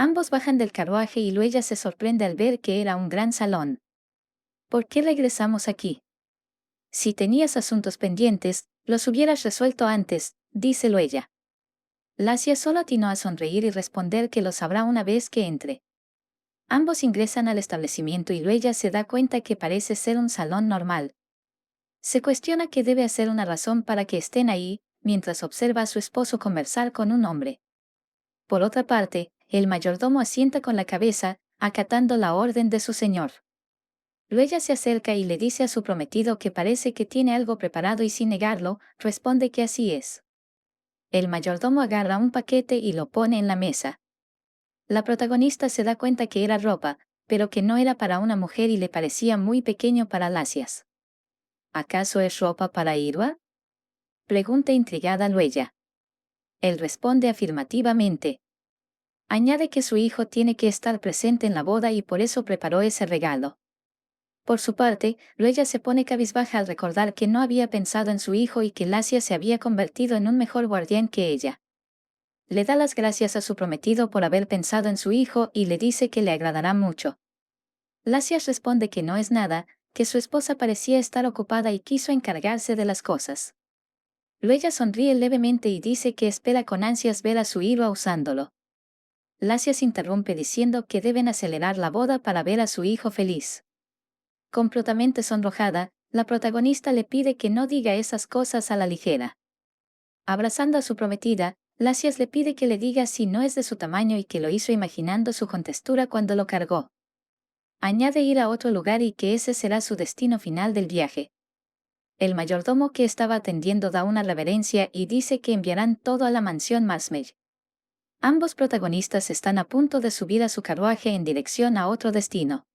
Ambos bajan del carruaje y Luella se sorprende al ver que era un gran salón. ¿Por qué regresamos aquí? Si tenías asuntos pendientes, los hubieras resuelto antes, dice Luella. Lacia solo atinó a sonreír y responder que lo sabrá una vez que entre. Ambos ingresan al establecimiento y Luella se da cuenta que parece ser un salón normal. Se cuestiona qué debe hacer una razón para que estén ahí, mientras observa a su esposo conversar con un hombre. Por otra parte, el mayordomo asienta con la cabeza, acatando la orden de su señor. Luella se acerca y le dice a su prometido que parece que tiene algo preparado y sin negarlo, responde que así es. El mayordomo agarra un paquete y lo pone en la mesa. La protagonista se da cuenta que era ropa, pero que no era para una mujer y le parecía muy pequeño para Lacias. ¿Acaso es ropa para Irwa? Pregunta intrigada Luella. Él responde afirmativamente. Añade que su hijo tiene que estar presente en la boda y por eso preparó ese regalo. Por su parte, Luella se pone cabizbaja al recordar que no había pensado en su hijo y que Lacia se había convertido en un mejor guardián que ella. Le da las gracias a su prometido por haber pensado en su hijo y le dice que le agradará mucho. Lacia responde que no es nada, que su esposa parecía estar ocupada y quiso encargarse de las cosas. Luella sonríe levemente y dice que espera con ansias ver a su hijo usándolo. Lacia se interrumpe diciendo que deben acelerar la boda para ver a su hijo feliz. Completamente sonrojada, la protagonista le pide que no diga esas cosas a la ligera. Abrazando a su prometida, Lacias le pide que le diga si no es de su tamaño y que lo hizo imaginando su contextura cuando lo cargó. Añade ir a otro lugar y que ese será su destino final del viaje. El mayordomo que estaba atendiendo da una reverencia y dice que enviarán todo a la mansión Marsmell. Ambos protagonistas están a punto de subir a su carruaje en dirección a otro destino.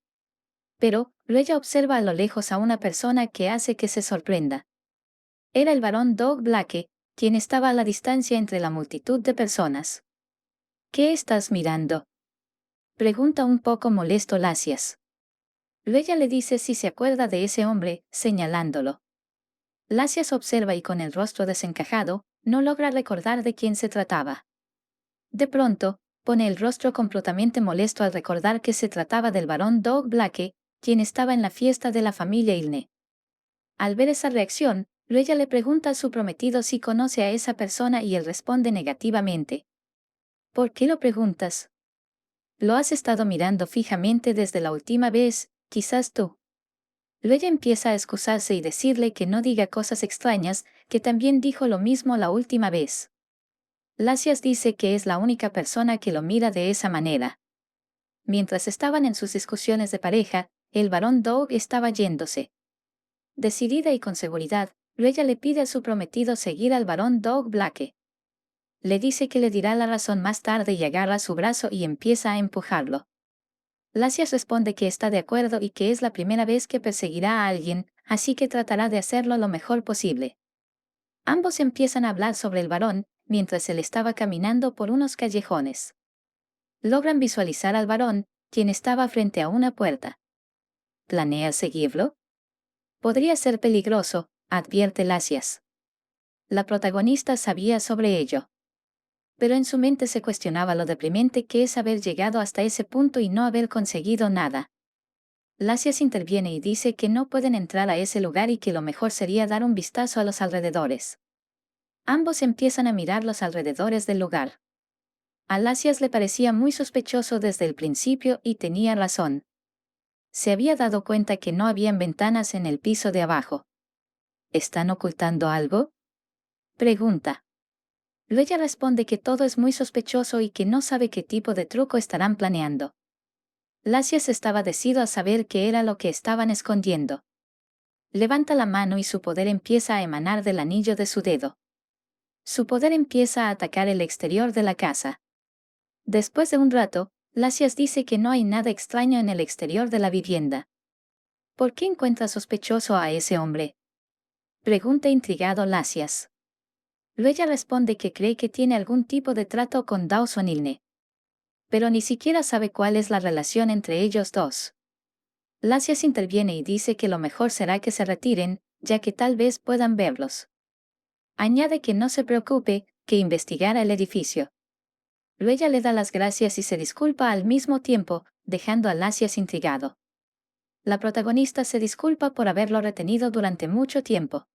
Pero, Luella observa a lo lejos a una persona que hace que se sorprenda. Era el barón Doug Blake, quien estaba a la distancia entre la multitud de personas. ¿Qué estás mirando? Pregunta un poco molesto Lacias. Luella le dice si se acuerda de ese hombre, señalándolo. Lacias observa y con el rostro desencajado, no logra recordar de quién se trataba. De pronto, pone el rostro completamente molesto al recordar que se trataba del barón Doug Blake, quien estaba en la fiesta de la familia Ilne. Al ver esa reacción, Luella le pregunta a su prometido si conoce a esa persona y él responde negativamente. ¿Por qué lo preguntas? Lo has estado mirando fijamente desde la última vez, quizás tú. Luella empieza a excusarse y decirle que no diga cosas extrañas, que también dijo lo mismo la última vez. Lacias dice que es la única persona que lo mira de esa manera. Mientras estaban en sus discusiones de pareja, el barón Doug estaba yéndose. Decidida y con seguridad, Luella le pide a su prometido seguir al barón Doug Blake. Le dice que le dirá la razón más tarde y agarra su brazo y empieza a empujarlo. Lacias responde que está de acuerdo y que es la primera vez que perseguirá a alguien, así que tratará de hacerlo lo mejor posible. Ambos empiezan a hablar sobre el varón, mientras él estaba caminando por unos callejones. Logran visualizar al varón, quien estaba frente a una puerta. ¿Planea seguirlo? Podría ser peligroso, advierte Lacias. La protagonista sabía sobre ello. Pero en su mente se cuestionaba lo deprimente que es haber llegado hasta ese punto y no haber conseguido nada. Lacias interviene y dice que no pueden entrar a ese lugar y que lo mejor sería dar un vistazo a los alrededores. Ambos empiezan a mirar los alrededores del lugar. A Lacias le parecía muy sospechoso desde el principio y tenía razón. Se había dado cuenta que no habían ventanas en el piso de abajo. ¿Están ocultando algo? Pregunta. Luella responde que todo es muy sospechoso y que no sabe qué tipo de truco estarán planeando. Lacias estaba decidido a saber qué era lo que estaban escondiendo. Levanta la mano y su poder empieza a emanar del anillo de su dedo. Su poder empieza a atacar el exterior de la casa. Después de un rato, Lacias dice que no hay nada extraño en el exterior de la vivienda. ¿Por qué encuentra sospechoso a ese hombre? Pregunta intrigado Lacias. Luella responde que cree que tiene algún tipo de trato con Dawson Ilne. Pero ni siquiera sabe cuál es la relación entre ellos dos. Lacias interviene y dice que lo mejor será que se retiren, ya que tal vez puedan verlos. Añade que no se preocupe, que investigará el edificio. Luella le da las gracias y se disculpa al mismo tiempo, dejando a Lasias intrigado. La protagonista se disculpa por haberlo retenido durante mucho tiempo.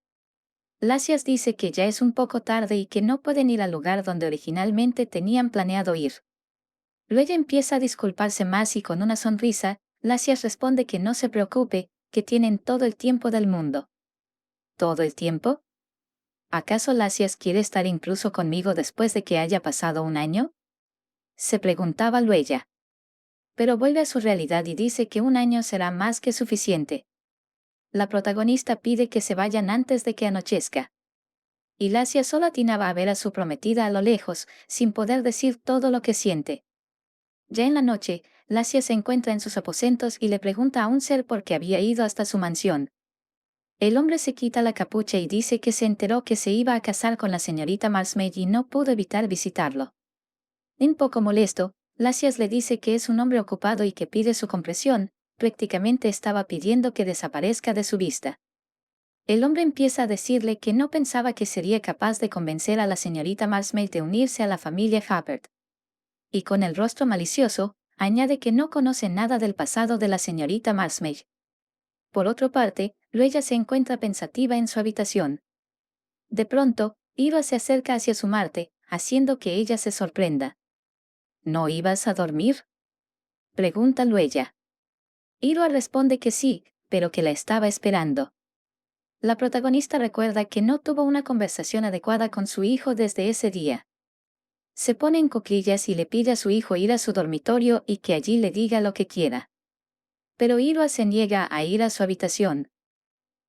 Lasias dice que ya es un poco tarde y que no pueden ir al lugar donde originalmente tenían planeado ir. Luella empieza a disculparse más y con una sonrisa, Lasias responde que no se preocupe, que tienen todo el tiempo del mundo. ¿Todo el tiempo? ¿Acaso Lasias quiere estar incluso conmigo después de que haya pasado un año? Se preguntaba Luella. Pero vuelve a su realidad y dice que un año será más que suficiente. La protagonista pide que se vayan antes de que anochezca. Y Lasias solo atinaba a ver a su prometida a lo lejos, sin poder decir todo lo que siente. Ya en la noche, Lasias se encuentra en sus aposentos y le pregunta a un ser por qué había ido hasta su mansión. El hombre se quita la capucha y dice que se enteró que se iba a casar con la señorita Marsmaid y no pudo evitar visitarlo. Un poco molesto, Lasias le dice que es un hombre ocupado y que pide su comprensión, prácticamente estaba pidiendo que desaparezca de su vista. El hombre empieza a decirle que no pensaba que sería capaz de convencer a la señorita Marsmaid de unirse a la familia Hubbard. Y con el rostro malicioso, añade que no conoce nada del pasado de la señorita Marsmaid. Por otra parte, Luella se encuentra pensativa en su habitación. De pronto, Iva se acerca hacia su Marte, haciendo que ella se sorprenda. ¿No ibas a dormir?, pregunta Luella. Iva responde que sí, pero que la estaba esperando. La protagonista recuerda que no tuvo una conversación adecuada con su hijo desde ese día. Se pone en cuclillas y le pide a su hijo ir a su dormitorio y que allí le diga lo que quiera. Pero Iroha se niega a ir a su habitación.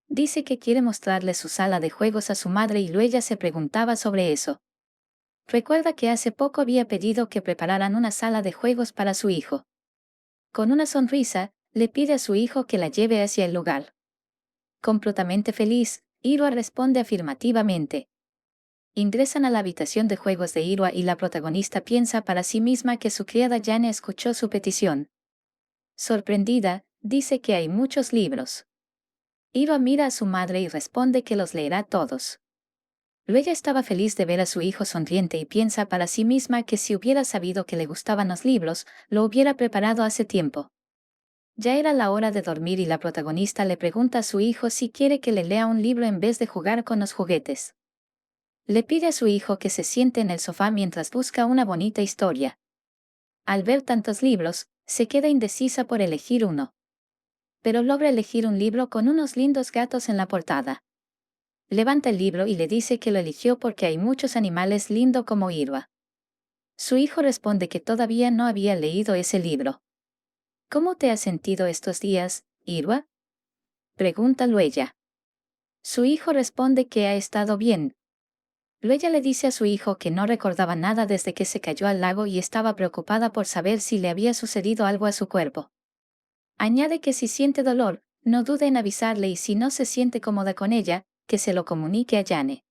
Dice que quiere mostrarle su sala de juegos a su madre y Luella se preguntaba sobre eso. Recuerda que hace poco había pedido que prepararan una sala de juegos para su hijo. Con una sonrisa, le pide a su hijo que la lleve hacia el lugar. Completamente feliz, Iroha responde afirmativamente. Ingresan a la habitación de juegos de Iroha y la protagonista piensa para sí misma que su criada Jane escuchó su petición. Sorprendida, dice que hay muchos libros. Iroha mira a su madre y responde que los leerá todos. Luella estaba feliz de ver a su hijo sonriente y piensa para sí misma que si hubiera sabido que le gustaban los libros, lo hubiera preparado hace tiempo. Ya era la hora de dormir y la protagonista le pregunta a su hijo si quiere que le lea un libro en vez de jugar con los juguetes. Le pide a su hijo que se siente en el sofá mientras busca una bonita historia. Al ver tantos libros, se queda indecisa por elegir uno. Pero logra elegir un libro con unos lindos gatos en la portada. Levanta el libro y le dice que lo eligió porque hay muchos animales lindos como Iroha. Su hijo responde que todavía no había leído ese libro. ¿Cómo te has sentido estos días, Iroha?, pregunta Luella. Su hijo responde que ha estado bien. Luella le dice a su hijo que no recordaba nada desde que se cayó al lago y estaba preocupada por saber si le había sucedido algo a su cuerpo. Añade que si siente dolor, no dude en avisarle y si no se siente cómoda con ella, que se lo comunique a Jane.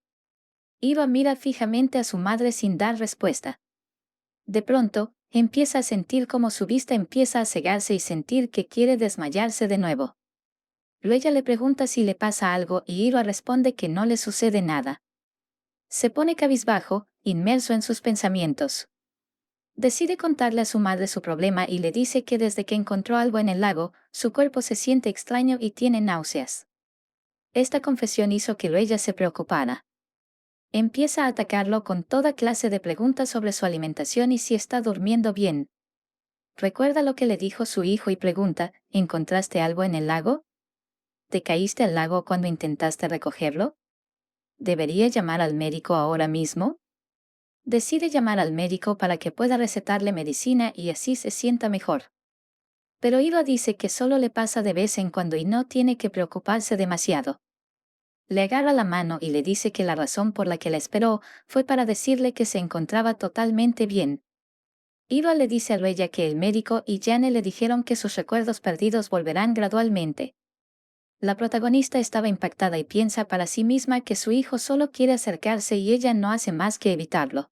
Iroha mira fijamente a su madre sin dar respuesta. De pronto, empieza a sentir como su vista empieza a cegarse y sentir que quiere desmayarse de nuevo. Luella le pregunta si le pasa algo y Iroha responde que no le sucede nada. Se pone cabizbajo, inmerso en sus pensamientos. Decide contarle a su madre su problema y le dice que desde que encontró algo en el lago, su cuerpo se siente extraño y tiene náuseas. Esta confesión hizo que Luella se preocupara. Empieza a atacarlo con toda clase de preguntas sobre su alimentación y si está durmiendo bien. Recuerda lo que le dijo su hijo y pregunta, ¿encontraste algo en el lago? ¿Te caíste al lago cuando intentaste recogerlo? ¿Debería llamar al médico ahora mismo? Decide llamar al médico para que pueda recetarle medicina y así se sienta mejor. Pero Iroha dice que solo le pasa de vez en cuando y no tiene que preocuparse demasiado. Le agarra la mano y le dice que la razón por la que la esperó fue para decirle que se encontraba totalmente bien. Iroha le dice a Luella que el médico y Jane le dijeron que sus recuerdos perdidos volverán gradualmente. La protagonista estaba impactada y piensa para sí misma que su hijo solo quiere acercarse y ella no hace más que evitarlo.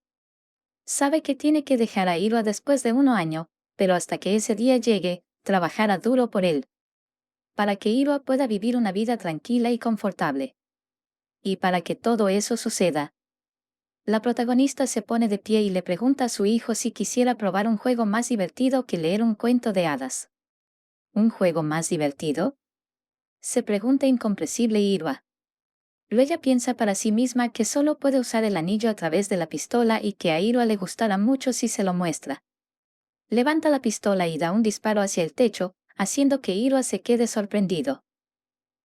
Sabe que tiene que dejar a Iroha después de un año, pero hasta que ese día llegue, trabajará duro por él. Para que Iroha pueda vivir una vida tranquila y confortable. Y para que todo eso suceda, La protagonista se pone de pie y le pregunta a su hijo si quisiera probar un juego más divertido que leer un cuento de hadas. ¿Un juego más divertido? Se pregunta incomprensible Irwa. Luego piensa para sí misma que solo puede usar el anillo a través de la pistola y que a Irwa le gustará mucho si se lo muestra. Levanta la pistola y da un disparo hacia el techo, haciendo que Irwa se quede sorprendido.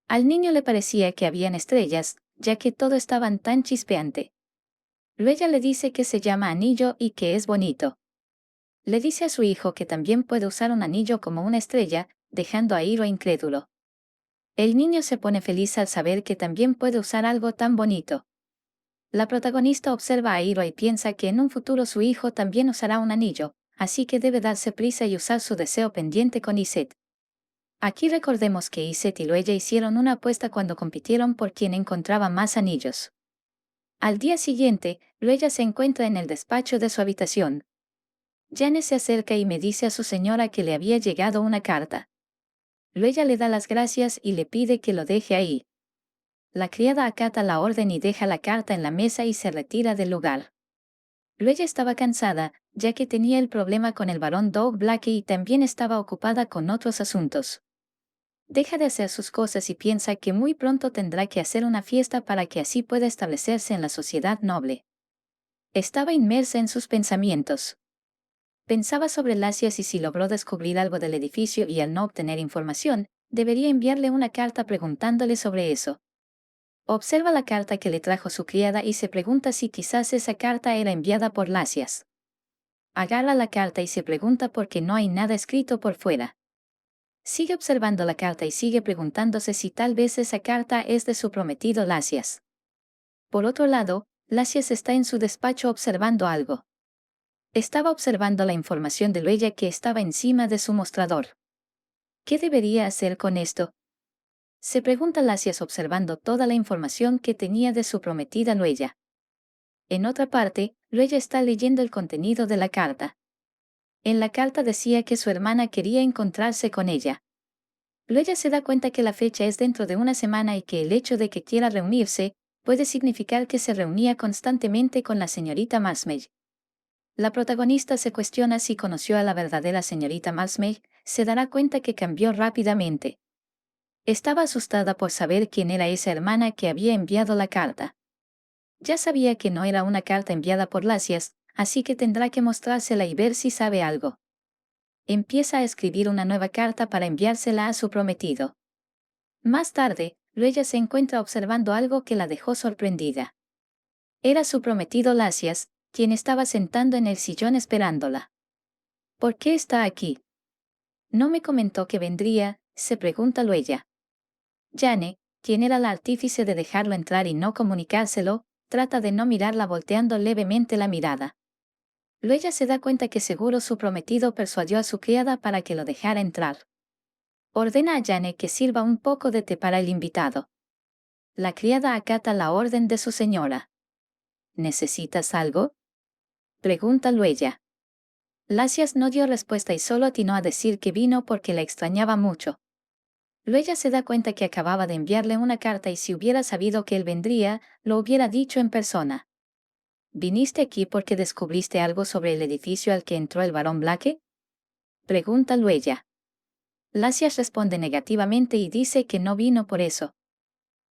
Al niño le parecía que habían estrellas, ya que todo estaba tan chispeante. Luego le dice que se llama anillo y que es bonito. Le dice a su hijo que también puede usar un anillo como una estrella, dejando a Irwa incrédulo. El niño se pone feliz al saber que también puede usar algo tan bonito. La protagonista observa a Irwa y piensa que en un futuro su hijo también usará un anillo, así que debe darse prisa y usar su deseo pendiente con Iset. Aquí recordemos que Iset y Luella hicieron una apuesta cuando compitieron por quien encontraba más anillos. Al día siguiente, Luella se encuentra en el despacho de su habitación. Jane se acerca y me dice a su señora que le había llegado una carta. Luella le da las gracias y le pide que lo deje ahí. La criada acata la orden y deja la carta en la mesa y se retira del lugar. Luella estaba cansada, ya que tenía el problema con el barón Doug Blackie y también estaba ocupada con otros asuntos. Deja de hacer sus cosas y piensa que muy pronto tendrá que hacer una fiesta para que así pueda establecerse en la sociedad noble. Estaba inmersa en sus pensamientos. Pensaba sobre Lacias y si logró descubrir algo del edificio y al no obtener información, debería enviarle una carta preguntándole sobre eso. Observa la carta que le trajo su criada y se pregunta si quizás esa carta era enviada por Lacias. Agarra la carta y se pregunta por qué no hay nada escrito por fuera. Sigue observando la carta y sigue preguntándose si tal vez esa carta es de su prometido Lacias. Por otro lado, Lacias está en su despacho observando algo. Estaba observando la información de Luella que estaba encima de su mostrador. ¿Qué debería hacer con esto? Se pregunta Lacias observando toda la información que tenía de su prometida Luella. En otra parte, Luella está leyendo el contenido de la carta. En la carta decía que su hermana quería encontrarse con ella. Luella se da cuenta que la fecha es dentro de una semana y que el hecho de que quiera reunirse puede significar que se reunía constantemente con la señorita Marsmage. La protagonista se cuestiona si conoció a la verdadera señorita Marsmage, se dará cuenta que cambió rápidamente. Estaba asustada por saber quién era esa hermana que había enviado la carta. Ya sabía que no era una carta enviada por Lacias, así que tendrá que mostrársela y ver si sabe algo. Empieza a escribir una nueva carta para enviársela a su prometido. Más tarde, Luella se encuentra observando algo que la dejó sorprendida. Era su prometido Lacias, quien estaba sentando en el sillón esperándola. ¿Por qué está aquí? No me comentó que vendría, se pregunta Luella. Jane, quien era la artífice de dejarlo entrar y no comunicárselo, trata de no mirarla volteando levemente la mirada. Luella se da cuenta que seguro su prometido persuadió a su criada para que lo dejara entrar. Ordena a Jane que sirva un poco de té para el invitado. La criada acata la orden de su señora. ¿Necesitas algo? Pregunta Luella. Lacias no dio respuesta y solo atinó a decir que vino porque la extrañaba mucho. Luella se da cuenta que acababa de enviarle una carta y si hubiera sabido que él vendría, lo hubiera dicho en persona. ¿Viniste aquí porque descubriste algo sobre el edificio al que entró el barón Blake? Pregunta Luella. Lacias responde negativamente y dice que no vino por eso.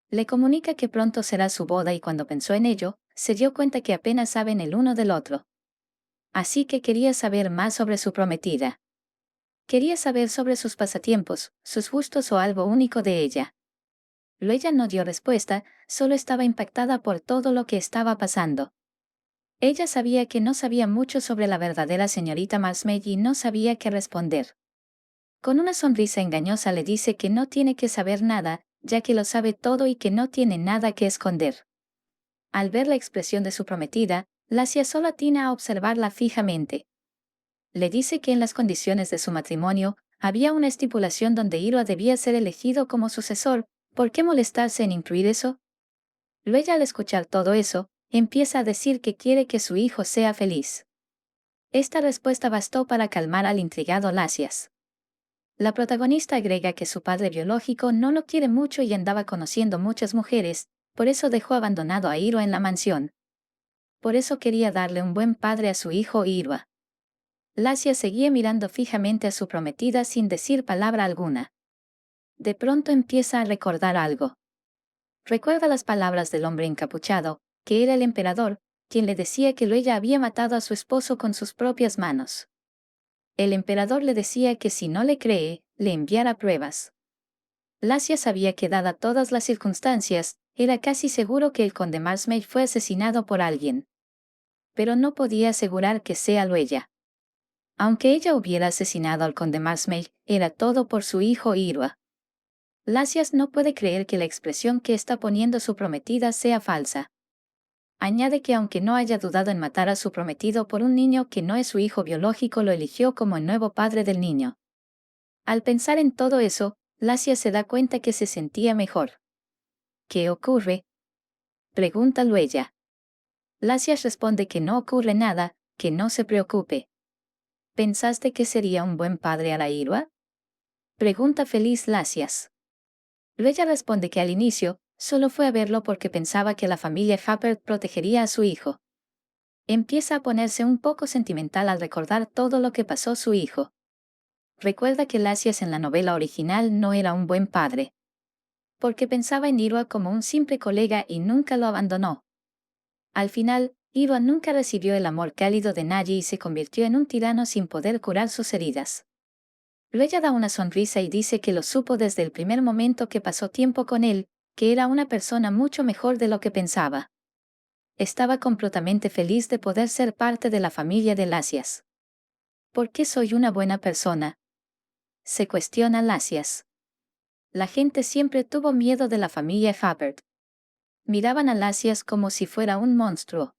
Le comunica que pronto será su boda y cuando pensó en ello, se dio cuenta que apenas saben el uno del otro. Así que quería saber más sobre su prometida. Quería saber sobre sus pasatiempos, sus gustos o algo único de ella. Luella no dio respuesta, solo estaba impactada por todo lo que estaba pasando. Ella sabía que no sabía mucho sobre la verdadera señorita Marsmage y no sabía qué responder. Con una sonrisa engañosa le dice que no tiene que saber nada, ya que lo sabe todo y que no tiene nada que esconder. Al ver la expresión de su prometida, Lacia solo atina a observarla fijamente. Le dice que en las condiciones de su matrimonio, había una estipulación donde Irwa debía ser elegido como sucesor. ¿Por qué molestarse en incluir eso? Luego al escuchar todo eso, empieza a decir que quiere que su hijo sea feliz. Esta respuesta bastó para calmar al intrigado Lacias. La protagonista agrega que su padre biológico no lo quiere mucho y andaba conociendo muchas mujeres, por eso dejó abandonado a Hiro en la mansión. por eso quería darle un buen padre a su hijo Irwa. Lasia seguía mirando fijamente a su prometida sin decir palabra alguna. De pronto empieza a recordar algo. Recuerda las palabras del hombre encapuchado, que era el emperador, quien le decía que ella había matado a su esposo con sus propias manos. El emperador le decía que si no le cree, le enviara pruebas. Lasia sabía que dadas todas las circunstancias, era casi seguro que el conde Marsmale fue asesinado por alguien. Pero no podía asegurar que sea ella. Aunque ella hubiera asesinado al conde Marsmale, era todo por su hijo Irwa. Lasias no puede creer que la expresión que está poniendo su prometida sea falsa. Añade que aunque no haya dudado en matar a su prometido por un niño que no es su hijo biológico, lo eligió como el nuevo padre del niño. Al pensar en todo eso, Lasia se da cuenta que se sentía mejor. ¿Qué ocurre?, pregunta ella. Lasias responde que no ocurre nada, que no se preocupe. ¿Pensaste que sería un buen padre a la Irwa?, pregunta feliz Lasias. Ella responde que al inicio, solo fue a verlo porque pensaba que la familia Fappert protegería a su hijo. Empieza a ponerse un poco sentimental al recordar todo lo que pasó su hijo. Recuerda que Lasias en la novela original no era un buen padre. Porque pensaba en Irwa como un simple colega y nunca lo abandonó. Al final, Irwa nunca recibió el amor cálido de nadie y se convirtió en un tirano sin poder curar sus heridas. Ella da una sonrisa y dice que lo supo desde el primer momento que pasó tiempo con él, que era una persona mucho mejor de lo que pensaba. Estaba completamente feliz de poder ser parte de la familia de Lasias. ¿Por qué soy una buena persona?, se cuestiona Lasias. La gente siempre tuvo miedo de la familia Fappert. Miraban a Lasias como si fuera un monstruo.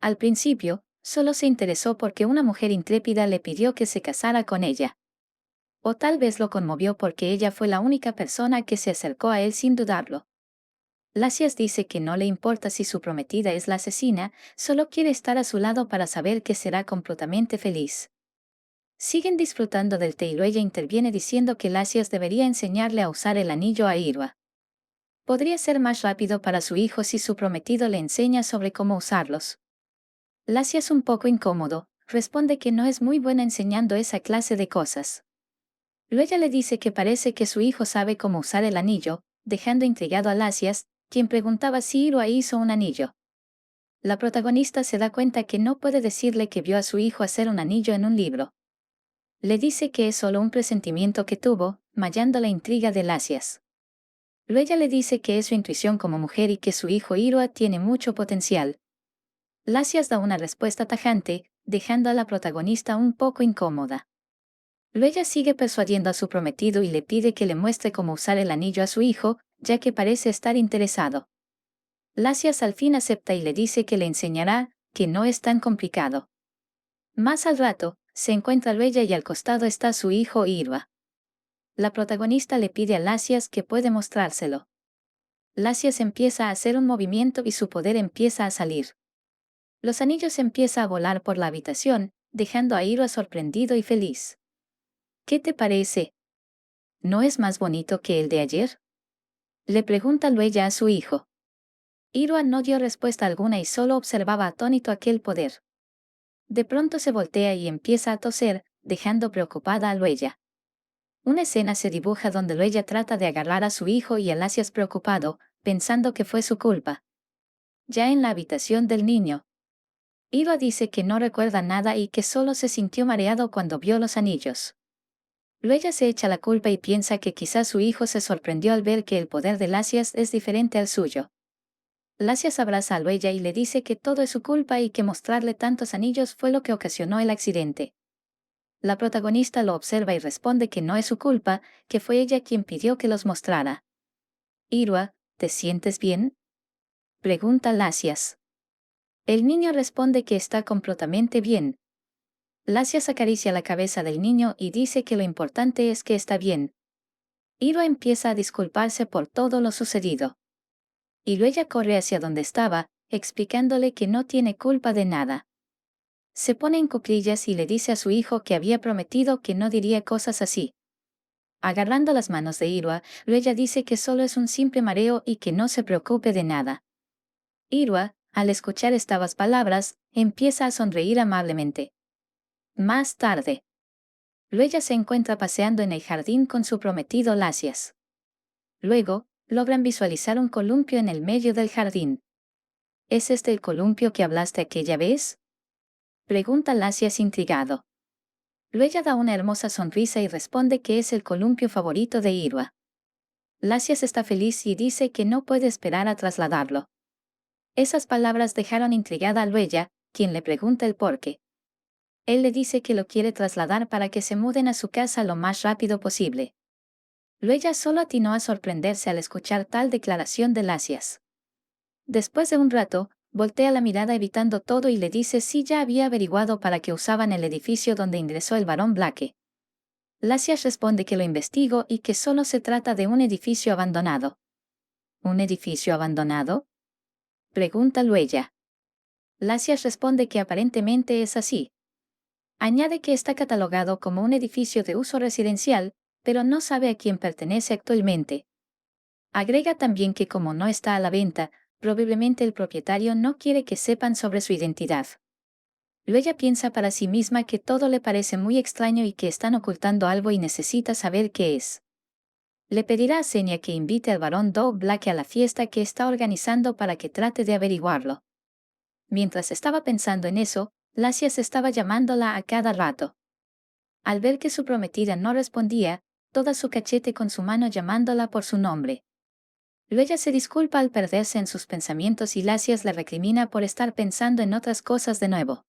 Al principio, solo se interesó porque una mujer intrépida le pidió que se casara con ella. O tal vez lo conmovió porque ella fue la única persona que se acercó a él sin dudarlo. Lasias dice que no le importa si su prometida es la asesina, solo quiere estar a su lado para saber que será completamente feliz. Siguen disfrutando del té y ella interviene diciendo que Lasias debería enseñarle a usar el anillo a Irwa. Podría ser más rápido para su hijo si su prometido le enseña sobre cómo usarlos. Lasias, un poco incómodo, responde que no es muy buena enseñando esa clase de cosas. Ella le dice que parece que su hijo sabe cómo usar el anillo, dejando intrigado a Lasias, quien preguntaba si Irwa hizo un anillo. La protagonista se da cuenta que no puede decirle que vio a su hijo hacer un anillo en un libro. Le dice que es solo un presentimiento que tuvo, mallando la intriga de Lasias. Ella le dice que es su intuición como mujer y que su hijo Irwa tiene mucho potencial. Lasias da una respuesta tajante, dejando a la protagonista un poco incómoda. Ella sigue persuadiendo a su prometido y le pide que le muestre cómo usar el anillo a su hijo, ya que parece estar interesado. Lasias al fin acepta y le dice que le enseñará, que no es tan complicado. Más al rato, se encuentra ella y al costado está su hijo Irwa. La protagonista le pide a Lasias que puede mostrárselo. Lasias empieza a hacer un movimiento y su poder empieza a salir. Los anillos empiezan a volar por la habitación, dejando a Irwa sorprendido y feliz. ¿Qué te parece? ¿No es más bonito que el de ayer?, le pregunta ella a su hijo. Irwa no dio respuesta alguna y solo observaba atónito aquel poder. De pronto se voltea y empieza a toser, dejando preocupada a ella. Una escena se dibuja donde ella trata de agarrar a su hijo y a Lasias preocupado, pensando que fue su culpa. Ya en la habitación del niño, Irwa dice que no recuerda nada y que solo se sintió mareado cuando vio los anillos. Ella se echa la culpa y piensa que quizás su hijo se sorprendió al ver que el poder de Lasias es diferente al suyo. Lasias abraza a ella y le dice que todo es su culpa y que mostrarle tantos anillos fue lo que ocasionó el accidente. La protagonista lo observa y responde que no es su culpa, que fue ella quien pidió que los mostrara. Irwa, ¿te sientes bien?, pregunta Lasias. El niño responde que está completamente bien. Lasias acaricia la cabeza del niño y dice que lo importante es que está bien. Irwa empieza a disculparse por todo lo sucedido. Y ella corre hacia donde estaba, explicándole que no tiene culpa de nada. Se pone en cuclillas y le dice a su hijo que había prometido que no diría cosas así. Agarrando las manos de Irwa, ella dice que solo es un simple mareo y que no se preocupe de nada. Irwa, Al escuchar estas palabras, empieza a sonreír amablemente. Más tarde, Luella se encuentra paseando en el jardín con su prometido Lasias. Luego, logran visualizar un columpio en el medio del jardín. ¿Es este el columpio que hablaste aquella vez?, pregunta Lasias intrigado. Luella da una hermosa sonrisa y responde que es el columpio favorito de Irwa. Lasias está feliz y dice que no puede esperar a trasladarlo. Esas palabras dejaron intrigada a Luella, quien le pregunta el por qué. Él le dice que lo quiere trasladar para que se muden a su casa lo más rápido posible. Luella solo atinó a sorprenderse al escuchar tal declaración de Lasias. Después de un rato, voltea la mirada evitando todo y le dice si ya había averiguado para qué usaban el edificio donde ingresó el barón Blake. Lasias responde que lo investigó y que solo se trata de un edificio abandonado. ¿Un edificio abandonado?, pregunta Luella. Lasias responde que aparentemente es así. Añade que está catalogado como un edificio de uso residencial, pero no sabe a quién pertenece actualmente. Agrega también que como no está a la venta, probablemente el propietario no quiere que sepan sobre su identidad. Luella piensa para sí misma que todo le parece muy extraño y que están ocultando algo y necesita saber qué es. Le pedirá a Senia que invite al barón Doug Blake a la fiesta que está organizando para que trate de averiguarlo. Mientras estaba pensando en eso, Lasias estaba llamándola a cada rato. Al ver que su prometida no respondía, toda su cachete con su mano llamándola por su nombre. Luella se disculpa al perderse en sus pensamientos y Lasias le recrimina por estar pensando en otras cosas de nuevo.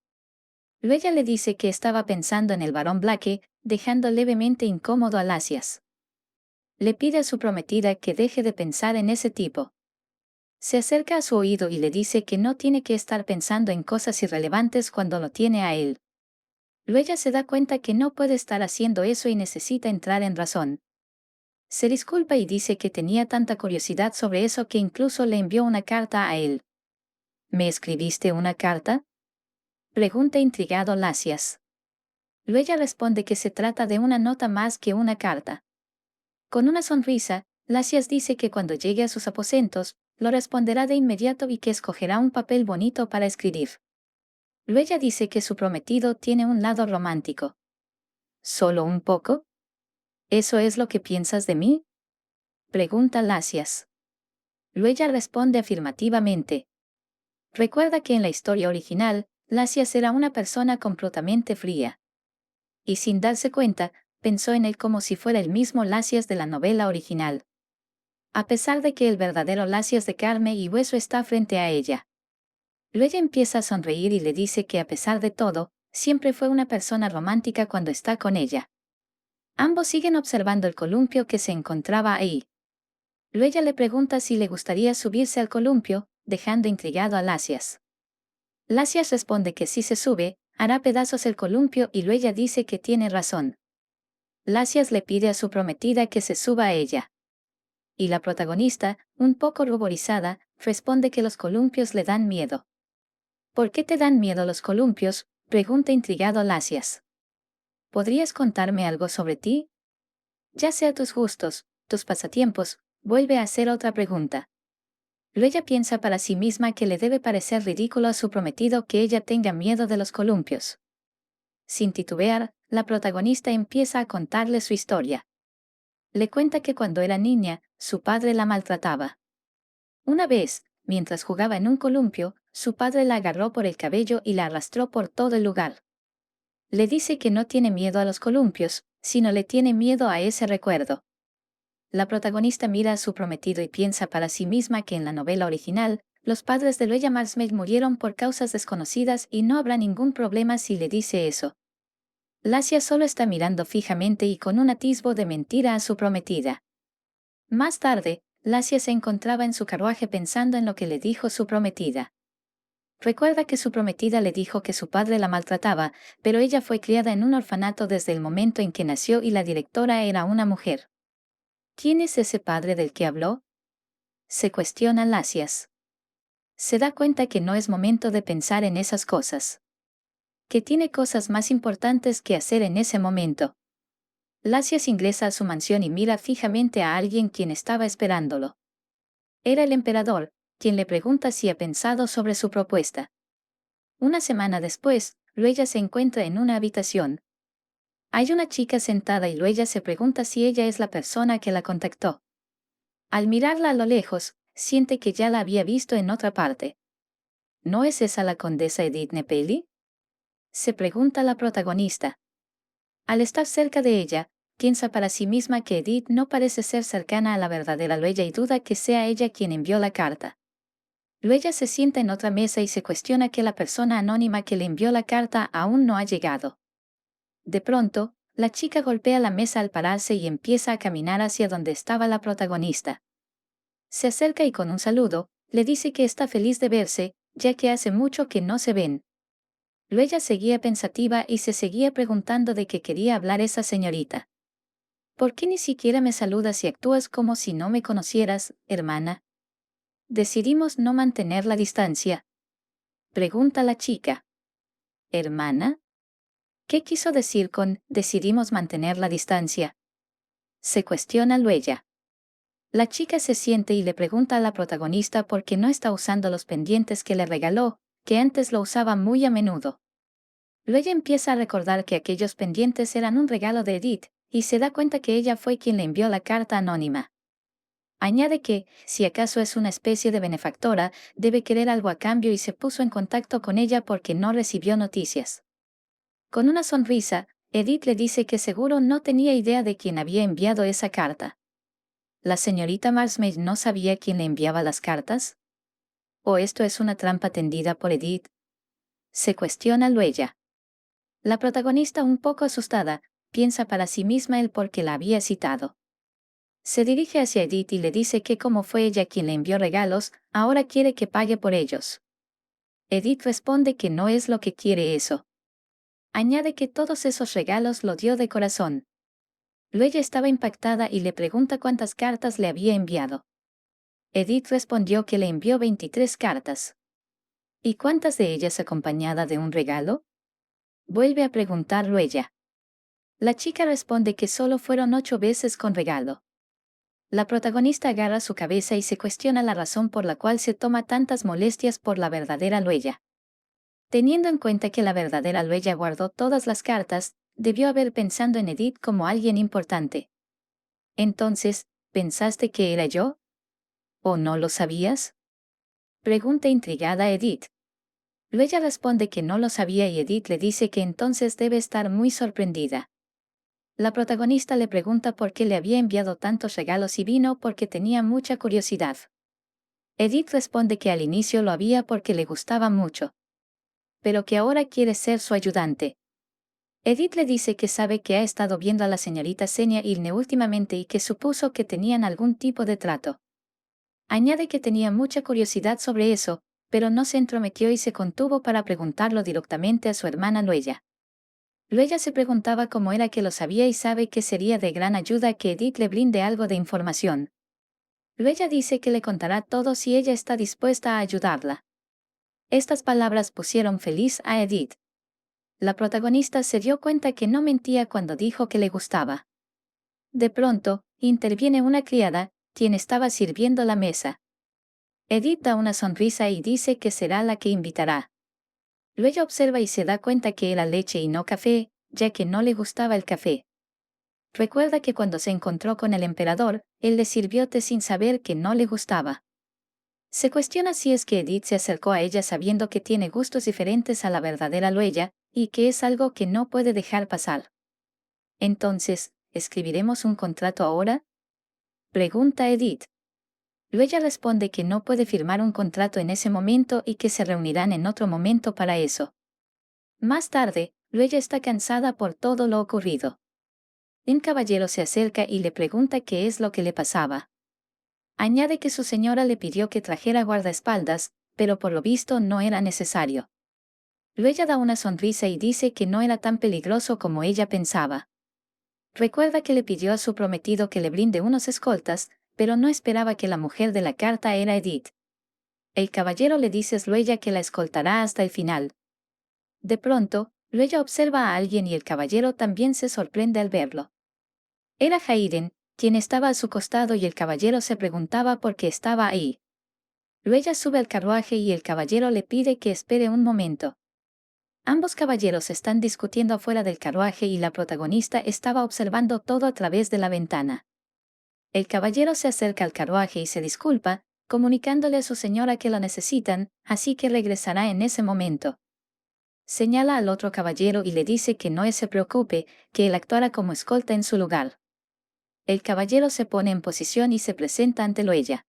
Luella le dice que estaba pensando en el barón Blake, dejando levemente incómodo a Lasias. Le pide a su prometida que deje de pensar en ese tipo. Se acerca a su oído y le dice que no tiene que estar pensando en cosas irrelevantes cuando lo tiene a él. Luella se da cuenta que no puede estar haciendo eso y necesita entrar en razón. Se disculpa y dice que tenía tanta curiosidad sobre eso que incluso le envió una carta a él. ¿Me escribiste una carta?, pregunta intrigado Lasias. Luella responde que se trata de una nota más que una carta. Con una sonrisa, Lasias dice que cuando llegue a sus aposentos, lo responderá de inmediato y que escogerá un papel bonito para escribir. Luella dice que su prometido tiene un lado romántico. ¿Solo un poco? ¿Eso es lo que piensas de mí?, pregunta Lasias. Luella responde afirmativamente. Recuerda que en la historia original, Lasias era una persona completamente fría. Y sin darse cuenta, pensó en él como si fuera el mismo Lasias de la novela original. A pesar de que el verdadero Lasias de carne y hueso está frente a ella. Luella empieza a sonreír y le dice que a pesar de todo, siempre fue una persona romántica cuando está con ella. Ambos siguen observando el columpio que se encontraba ahí. Luella le pregunta si le gustaría subirse al columpio, dejando intrigado a Lasias. Lasias responde que si se sube, hará pedazos el columpio y Luella dice que tiene razón. Lasias le pide a su prometida que se suba a ella. Y la protagonista, un poco ruborizada, responde que los columpios le dan miedo. ¿Por qué te dan miedo los columpios?, pregunta intrigado Lasias. ¿Podrías contarme algo sobre ti? Ya sea tus gustos, tus pasatiempos, vuelve a hacer otra pregunta. Luella piensa para sí misma que le debe parecer ridículo a su prometido que ella tenga miedo de los columpios. Sin titubear, la protagonista empieza a contarle su historia. Le cuenta que cuando era niña, su padre la maltrataba. Una vez, mientras jugaba en un columpio, su padre la agarró por el cabello y la arrastró por todo el lugar. Le dice que no tiene miedo a los columpios, sino le tiene miedo a ese recuerdo. La protagonista mira a su prometido y piensa para sí misma que en la novela original, los padres de Luella Marsmead murieron por causas desconocidas y no habrá ningún problema si le dice eso. Lasias solo está mirando fijamente y con un atisbo de mentira a su prometida. Más tarde, Lasias se encontraba en su carruaje pensando en lo que le dijo su prometida. Recuerda que su prometida le dijo que su padre la maltrataba, pero ella fue criada en un orfanato desde el momento en que nació y la directora era una mujer. ¿Quién es ese padre del que habló?, se cuestiona Lasias. Se da cuenta que no es momento de pensar en esas cosas. Que tiene cosas más importantes que hacer en ese momento. Lasias ingresa a su mansión y mira fijamente a alguien quien estaba esperándolo. Era el emperador, quien le pregunta si ha pensado sobre su propuesta. Una semana después, Luella se encuentra en una habitación. Hay una chica sentada y Luella se pregunta si ella es la persona que la contactó. Al mirarla a lo lejos, siente que ya la había visto en otra parte. ¿No es esa la condesa Edith Nepeli?, se pregunta la protagonista. Al estar cerca de ella, piensa para sí misma que Edith no parece ser cercana a la verdadera Luella y duda que sea ella quien envió la carta. Luella se sienta en otra mesa y se cuestiona que la persona anónima que le envió la carta aún no ha llegado. De pronto, la chica golpea la mesa al pararse y empieza a caminar hacia donde estaba la protagonista. Se acerca y con un saludo, le dice que está feliz de verse, ya que hace mucho que no se ven. Luella seguía pensativa y se seguía preguntando de qué quería hablar esa señorita. ¿Por qué ni siquiera me saludas y actúas como si no me conocieras, hermana? Decidimos no mantener la distancia. Pregunta la chica. ¿Hermana? ¿Qué quiso decir con decidimos mantener la distancia? Se cuestiona Luella. La chica se siente y le pregunta a la protagonista por qué no está usando los pendientes que le regaló, que antes lo usaba muy a menudo. Luella empieza a recordar que aquellos pendientes eran un regalo de Edith, y se da cuenta que ella fue quien le envió la carta anónima. Añade que, si acaso es una especie de benefactora, debe querer algo a cambio y se puso en contacto con ella porque no recibió noticias. Con una sonrisa, Edith le dice que seguro no tenía idea de quién había enviado esa carta. ¿La señorita Marsmaid no sabía quién le enviaba las cartas? ¿O esto es una trampa tendida por Edith? Se cuestiona Luella. La protagonista, un poco asustada, piensa para sí misma el por qué la había citado. Se dirige hacia Edith y le dice que como fue ella quien le envió regalos, ahora quiere que pague por ellos. Edith responde que no es lo que quiere eso. Añade que todos esos regalos lo dio de corazón. Luella estaba impactada y le pregunta cuántas cartas le había enviado. Edith respondió que le envió 23 cartas. ¿Y cuántas de ellas acompañada de un regalo? Vuelve a preguntar Luella. La chica responde que solo fueron 8 veces con regalo. La protagonista agarra su cabeza y se cuestiona la razón por la cual se toma tantas molestias por la verdadera Luella. Teniendo en cuenta que la verdadera Luella guardó todas las cartas, debió haber pensado en Edith como alguien importante. Entonces, ¿pensaste que era yo? ¿O no lo sabías? Pregunta intrigada Edith. Luella responde que no lo sabía y Edith le dice que entonces debe estar muy sorprendida. La protagonista le pregunta por qué le había enviado tantos regalos y vino porque tenía mucha curiosidad. Edith responde que al inicio lo había porque le gustaba mucho, pero que ahora quiere ser su ayudante. Edith le dice que sabe que ha estado viendo a la señorita Senia Ilne últimamente y que supuso que tenían algún tipo de trato. Añade que tenía mucha curiosidad sobre eso, pero no se entrometió y se contuvo para preguntarlo directamente a su hermana Luella. Luella se preguntaba cómo era que lo sabía y sabe que sería de gran ayuda que Edith le brinde algo de información. Luella dice que le contará todo si ella está dispuesta a ayudarla. Estas palabras pusieron feliz a Edith. La protagonista se dio cuenta que no mentía cuando dijo que le gustaba. De pronto, interviene una criada, quien estaba sirviendo la mesa. Edith da una sonrisa y dice que será la que invitará. Luego observa y se da cuenta que era leche y no café, ya que no le gustaba el café. Recuerda que cuando se encontró con el emperador, él le sirvió té sin saber que no le gustaba. Se cuestiona si es que Edith se acercó a ella sabiendo que tiene gustos diferentes a la verdadera Luella, y que es algo que no puede dejar pasar. Entonces, ¿escribiremos un contrato ahora?, pregunta Edith. Luella responde que no puede firmar un contrato en ese momento y que se reunirán en otro momento para eso. Más tarde, Luella está cansada por todo lo ocurrido. Un caballero se acerca y le pregunta qué es lo que le pasaba. Añade que su señora le pidió que trajera guardaespaldas, pero por lo visto no era necesario. Luella da una sonrisa y dice que no era tan peligroso como ella pensaba. Recuerda que le pidió a su prometido que le brinde unos escoltas, pero no esperaba que la mujer de la carta era Edith. El caballero le dice a Luella que la escoltará hasta el final. De pronto, Luella observa a alguien y el caballero también se sorprende al verlo. Era Hayden, quien estaba a su costado y el caballero se preguntaba por qué estaba ahí. Luego sube al carruaje y el caballero le pide que espere un momento. Ambos caballeros están discutiendo afuera del carruaje y la protagonista estaba observando todo a través de la ventana. El caballero se acerca al carruaje y se disculpa, comunicándole a su señora que lo necesitan, así que regresará en ese momento. Señala al otro caballero y le dice que no se preocupe, que él actuará como escolta en su lugar. El caballero se pone en posición y se presenta ante Luella.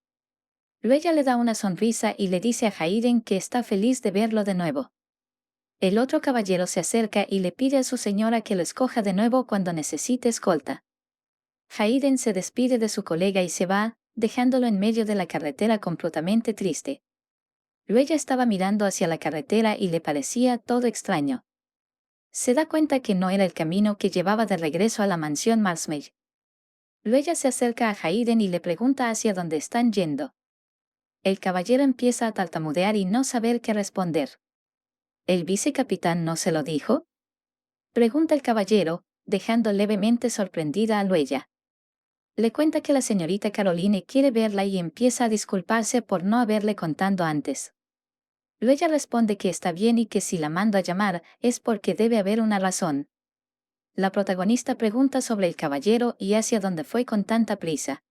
Luella le da una sonrisa y le dice a Hayden que está feliz de verlo de nuevo. El otro caballero se acerca y le pide a su señora que lo escoja de nuevo cuando necesite escolta. Hayden se despide de su colega y se va, dejándolo en medio de la carretera completamente triste. Luella estaba mirando hacia la carretera y le parecía todo extraño. Se da cuenta que no era el camino que llevaba de regreso a la mansión Marsmage. Luella se acerca a Hayden y le pregunta hacia dónde están yendo. El caballero empieza a tartamudear y no saber qué responder. ¿El vicecapitán no se lo dijo?, pregunta el caballero, dejando levemente sorprendida a Luella. Le cuenta que la señorita Caroline quiere verla y empieza a disculparse por no haberle contado antes. Luella responde que está bien y que si la mando a llamar es porque debe haber una razón. La protagonista pregunta sobre el caballero y hacia dónde fue con tanta prisa.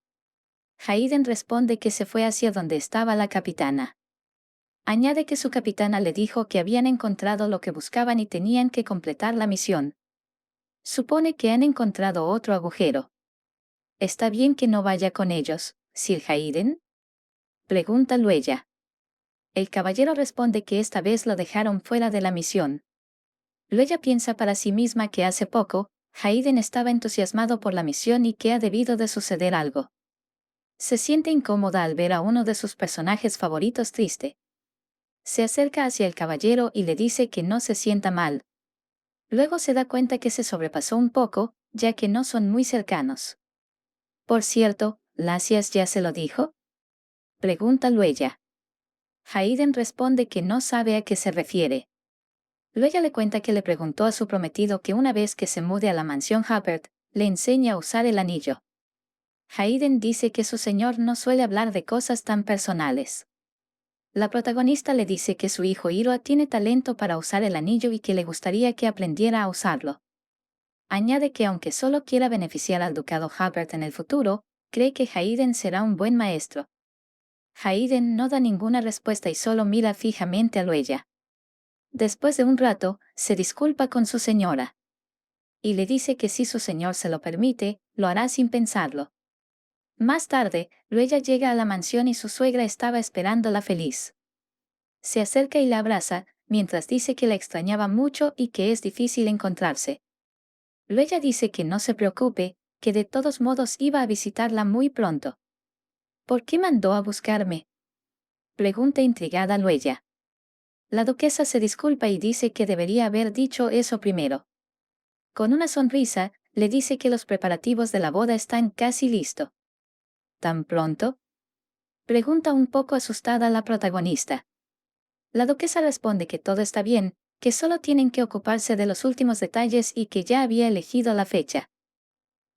Hayden responde que se fue hacia donde estaba la capitana. Añade que su capitana le dijo que habían encontrado lo que buscaban y tenían que completar la misión. Supone que han encontrado otro agujero. ¿Está bien que no vaya con ellos, Sir Hayden?, pregunta Luella. El caballero responde que esta vez lo dejaron fuera de la misión. Luella piensa para sí misma que hace poco, Hayden estaba entusiasmado por la misión y que ha debido de suceder algo. Se siente incómoda al ver a uno de sus personajes favoritos triste. Se acerca hacia el caballero y le dice que no se sienta mal. Luego se da cuenta que se sobrepasó un poco, ya que no son muy cercanos. Por cierto, ¿Lacias ya se lo dijo?, pregunta Luella. Hayden responde que no sabe a qué se refiere. Luella le cuenta que le preguntó a su prometido que una vez que se mude a la mansión Hubbard, le enseñe a usar el anillo. Hayden dice que su señor no suele hablar de cosas tan personales. La protagonista le dice que su hijo Ira tiene talento para usar el anillo y que le gustaría que aprendiera a usarlo. Añade que aunque solo quiera beneficiar al ducado Hubbard en el futuro, cree que Hayden será un buen maestro. Hayden no da ninguna respuesta y solo mira fijamente a Luella. Después de un rato, se disculpa con su señora. Y le dice que si su señor se lo permite, lo hará sin pensarlo. Más tarde, Luella llega a la mansión y su suegra estaba esperándola feliz. Se acerca y la abraza, mientras dice que la extrañaba mucho y que es difícil encontrarse. Luella dice que no se preocupe, que de todos modos iba a visitarla muy pronto. ¿Por qué mandó a buscarme?, pregunta intrigada Luella. La duquesa se disculpa y dice que debería haber dicho eso primero. Con una sonrisa, le dice que los preparativos de la boda están casi listos. ¿Tan pronto?, pregunta un poco asustada la protagonista. La duquesa responde que todo está bien, que solo tienen que ocuparse de los últimos detalles y que ya había elegido la fecha.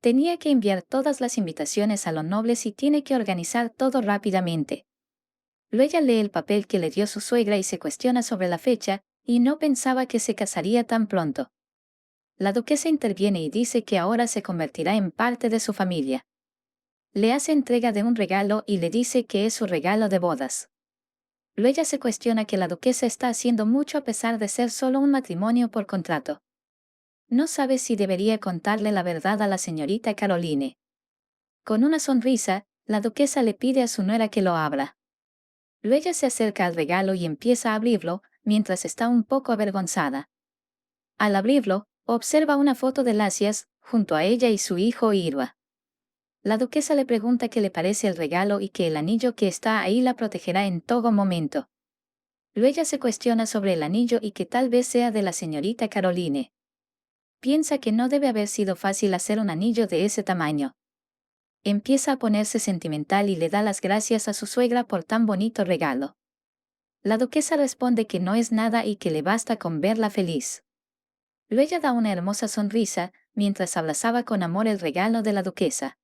Tenía que enviar todas las invitaciones a los nobles y tiene que organizar todo rápidamente. Luella lee el papel que le dio su suegra y se cuestiona sobre la fecha, y no pensaba que se casaría tan pronto. La duquesa interviene y dice que ahora se convertirá en parte de su familia. Le hace entrega de un regalo y le dice que es su regalo de bodas. Luella se cuestiona que la duquesa está haciendo mucho a pesar de ser solo un matrimonio por contrato. No sabe si debería contarle la verdad a la señorita Caroline. Con una sonrisa, la duquesa le pide a su nuera que lo abra. Luella se acerca al regalo y empieza a abrirlo, mientras está un poco avergonzada. Al abrirlo, observa una foto de Lacias, junto a ella y su hijo Ira. La duquesa le pregunta qué le parece el regalo y que el anillo que está ahí la protegerá en todo momento. Luella se cuestiona sobre el anillo y que tal vez sea de la señorita Caroline. Piensa que no debe haber sido fácil hacer un anillo de ese tamaño. Empieza a ponerse sentimental y le da las gracias a su suegra por tan bonito regalo. La duquesa responde que no es nada y que le basta con verla feliz. Luella da una hermosa sonrisa, mientras abrazaba con amor el regalo de la duquesa.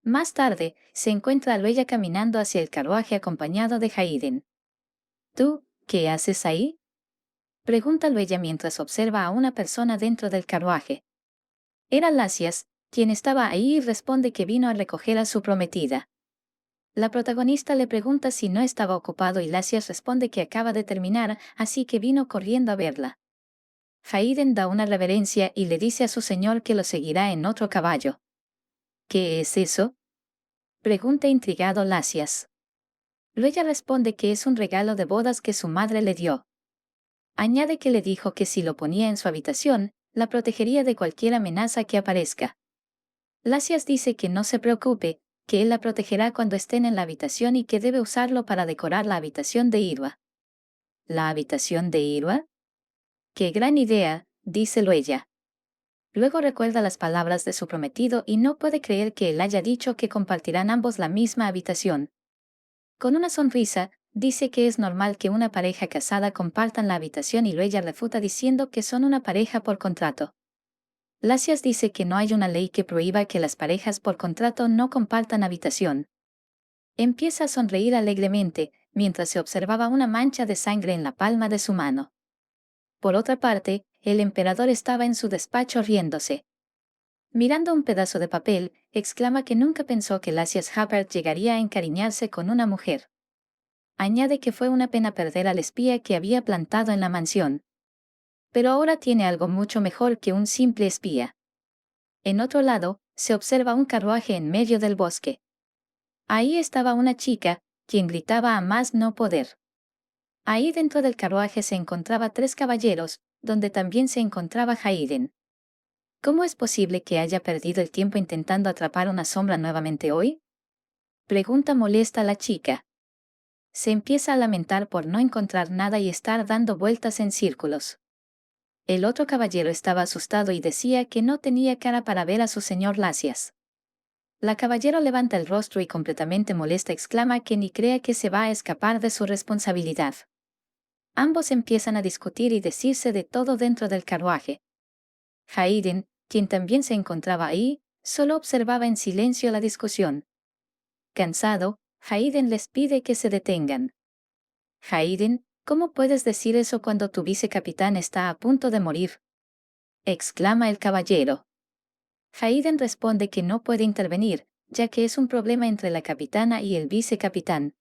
Más tarde, se encuentra a Luella caminando hacia el carruaje acompañado de Hayden. ¿Tú, qué haces ahí? Pregunta Luella mientras observa a una persona dentro del carruaje. Era Lacias, quien estaba ahí y responde que vino a recoger a su prometida. La protagonista le pregunta si no estaba ocupado y Lacias responde que acaba de terminar, así que vino corriendo a verla. Hayden da una reverencia y le dice a su señor que lo seguirá en otro caballo. ¿Qué es eso? Pregunta intrigado Lacias. Luella responde que es un regalo de bodas que su madre le dio. Añade que le dijo que si lo ponía en su habitación, la protegería de cualquier amenaza que aparezca. Lacias dice que no se preocupe, que él la protegerá cuando estén en la habitación y que debe usarlo para decorar la habitación de Irwa. ¿La habitación de Irwa? ¡Qué gran idea!, dice Luella. Luego recuerda las palabras de su prometido y no puede creer que él haya dicho que compartirán ambos la misma habitación. Con una sonrisa, dice que es normal que una pareja casada compartan la habitación y Luella refuta diciendo que son una pareja por contrato. Lacias dice que no hay una ley que prohíba que las parejas por contrato no compartan habitación. Empieza a sonreír alegremente, mientras se observaba una mancha de sangre en la palma de su mano. Por otra parte, el emperador estaba en su despacho riéndose. Mirando un pedazo de papel, exclama que nunca pensó que Lacias Hubbard llegaría a encariñarse con una mujer. Añade que fue una pena perder al espía que había plantado en la mansión. Pero ahora tiene algo mucho mejor que un simple espía. En otro lado, se observa un carruaje en medio del bosque. Ahí estaba una chica, quien gritaba a más no poder. Ahí dentro del carruaje se encontraba 3 caballeros, donde también se encontraba Hayden. ¿Cómo es posible que haya perdido el tiempo intentando atrapar una sombra nuevamente hoy? Pregunta molesta la chica. Se empieza a lamentar por no encontrar nada y estar dando vueltas en círculos. El otro caballero estaba asustado y decía que no tenía cara para ver a su señor Lacias. La caballero levanta el rostro y completamente molesta exclama que ni crea que se va a escapar de su responsabilidad. Ambos empiezan a discutir y decirse de todo dentro del carruaje. Hayden, quien también se encontraba ahí, solo observaba en silencio la discusión. Cansado, Hayden les pide que se detengan. Hayden, ¿cómo puedes decir eso cuando tu vicecapitán está a punto de morir?, exclama el caballero. Hayden responde que no puede intervenir, ya que es un problema entre la capitana y el vicecapitán.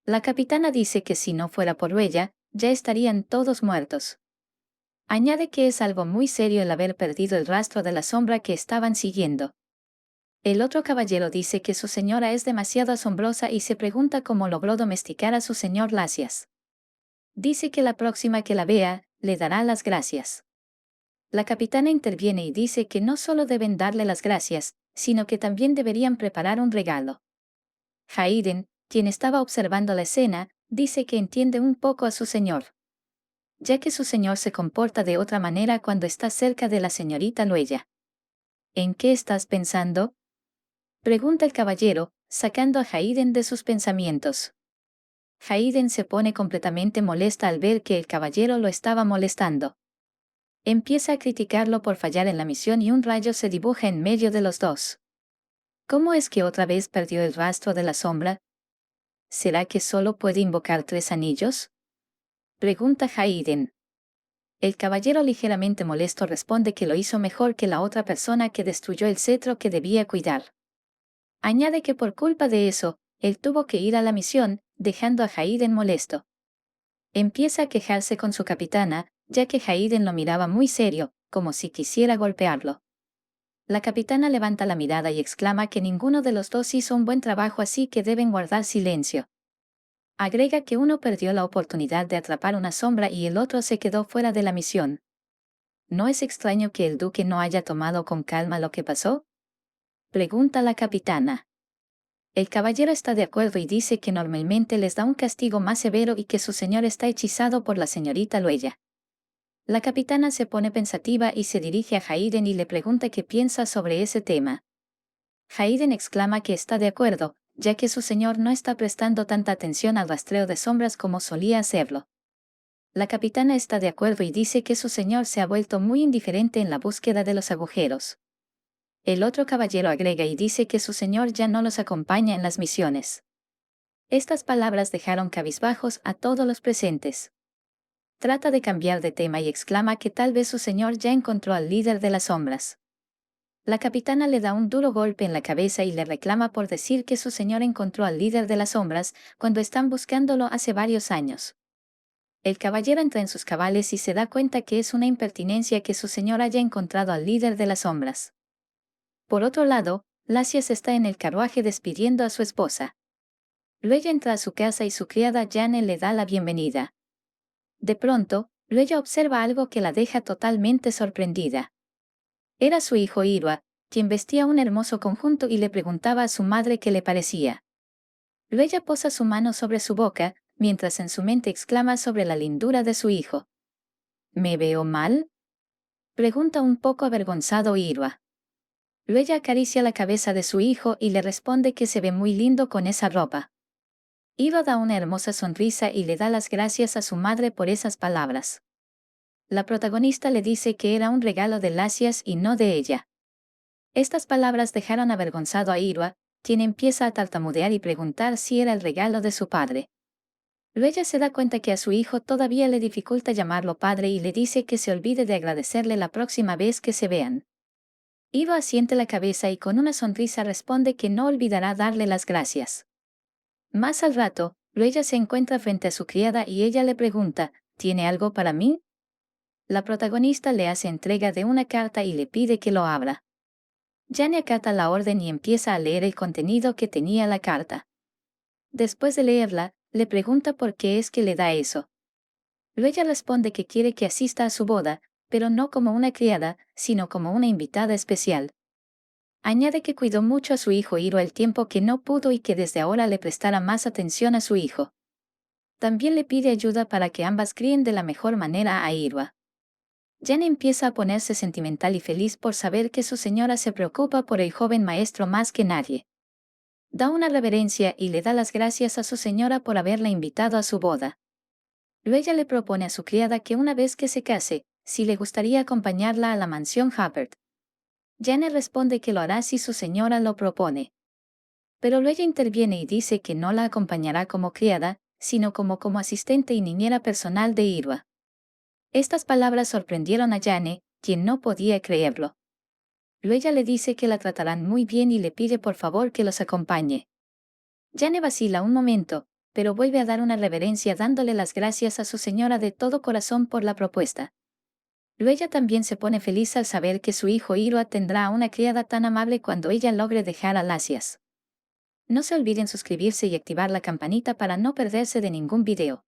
La capitana dice que si no fuera por ella, ya estarían todos muertos. Añade que es algo muy serio el haber perdido el rastro de la sombra que estaban siguiendo. El otro caballero dice que su señora es demasiado asombrosa y se pregunta cómo logró domesticar a su señor Lacias. Dice que la próxima que la vea, le dará las gracias. La capitana interviene y dice que no solo deben darle las gracias, sino que también deberían preparar un regalo. Hayden, quien estaba observando la escena, dice que entiende un poco a su señor, ya que su señor se comporta de otra manera cuando está cerca de la señorita Luella. ¿En qué estás pensando?, pregunta el caballero, sacando a Hayden de sus pensamientos. Hayden se pone completamente molesta al ver que el caballero lo estaba molestando. Empieza a criticarlo por fallar en la misión y un rayo se dibuja en medio de los dos. ¿Cómo es que otra vez perdió el rastro de la sombra? ¿Será que solo puede invocar 3 anillos?, pregunta Hayden. El caballero ligeramente molesto responde que lo hizo mejor que la otra persona que destruyó el cetro que debía cuidar. Añade que por culpa de eso, él tuvo que ir a la misión, dejando a Hayden molesto. Empieza a quejarse con su capitana, ya que Hayden lo miraba muy serio, como si quisiera golpearlo. La capitana levanta la mirada y exclama que ninguno de los dos hizo un buen trabajo, así que deben guardar silencio. Agrega que uno perdió la oportunidad de atrapar una sombra y el otro se quedó fuera de la misión. ¿No es extraño que el duque no haya tomado con calma lo que pasó?, pregunta la capitana. El caballero está de acuerdo y dice que normalmente les da un castigo más severo y que su señor está hechizado por la señorita Luella. La capitana se pone pensativa y se dirige a Hayden y le pregunta qué piensa sobre ese tema. Hayden exclama que está de acuerdo, ya que su señor no está prestando tanta atención al rastreo de sombras como solía hacerlo. La capitana está de acuerdo y dice que su señor se ha vuelto muy indiferente en la búsqueda de los agujeros. El otro caballero agrega y dice que su señor ya no los acompaña en las misiones. Estas palabras dejaron cabizbajos a todos los presentes. Trata de cambiar de tema y exclama que tal vez su señor ya encontró al líder de las sombras. La capitana le da un duro golpe en la cabeza y le reclama por decir que su señor encontró al líder de las sombras cuando están buscándolo hace varios años. El caballero entra en sus cabales y se da cuenta que es una impertinencia que su señor haya encontrado al líder de las sombras. Por otro lado, Lacias está en el carruaje despidiendo a su esposa. Luego entra a su casa y su criada Jane le da la bienvenida. De pronto, Luella observa algo que la deja totalmente sorprendida. Era su hijo Irwa, quien vestía un hermoso conjunto y le preguntaba a su madre qué le parecía. Luella posa su mano sobre su boca, mientras en su mente exclama sobre la lindura de su hijo. ¿Me veo mal?, pregunta un poco avergonzado Irwa. Luella acaricia la cabeza de su hijo y le responde que se ve muy lindo con esa ropa. Irwa da una hermosa sonrisa y le da las gracias a su madre por esas palabras. La protagonista le dice que era un regalo de Lacias y no de ella. Estas palabras dejaron avergonzado a Irwa, quien empieza a tartamudear y preguntar si era el regalo de su padre. Luella se da cuenta que a su hijo todavía le dificulta llamarlo padre y le dice que se olvide de agradecerle la próxima vez que se vean. Irwa asiente la cabeza y con una sonrisa responde que no olvidará darle las gracias. Más al rato, Luella se encuentra frente a su criada y ella le pregunta, ¿tiene algo para mí? La protagonista le hace entrega de una carta y le pide que lo abra. Jane acata la orden y empieza a leer el contenido que tenía la carta. Después de leerla, le pregunta por qué es que le da eso. Luella responde que quiere que asista a su boda, pero no como una criada, sino como una invitada especial. Añade que cuidó mucho a su hijo Hiro el tiempo que no pudo y que desde ahora le prestara más atención a su hijo. También le pide ayuda para que ambas críen de la mejor manera a Irwa. Jane empieza a ponerse sentimental y feliz por saber que su señora se preocupa por el joven maestro más que nadie. Da una reverencia y le da las gracias a su señora por haberla invitado a su boda. Luego le propone a su criada que una vez que se case, si le gustaría acompañarla a la mansión Hubbard. Jane responde que lo hará si su señora lo propone. Pero luego interviene y dice que no la acompañará como criada, sino como asistente y niñera personal de Irwa. Estas palabras sorprendieron a Jane, quien no podía creerlo. Luego le dice que la tratarán muy bien y le pide por favor que los acompañe. Jane vacila un momento, pero vuelve a dar una reverencia dándole las gracias a su señora de todo corazón por la propuesta. Luego también se pone feliz al saber que su hijo Irwa tendrá a una criada tan amable cuando ella logre dejar a Lacias. No se olviden suscribirse y activar la campanita para no perderse de ningún video.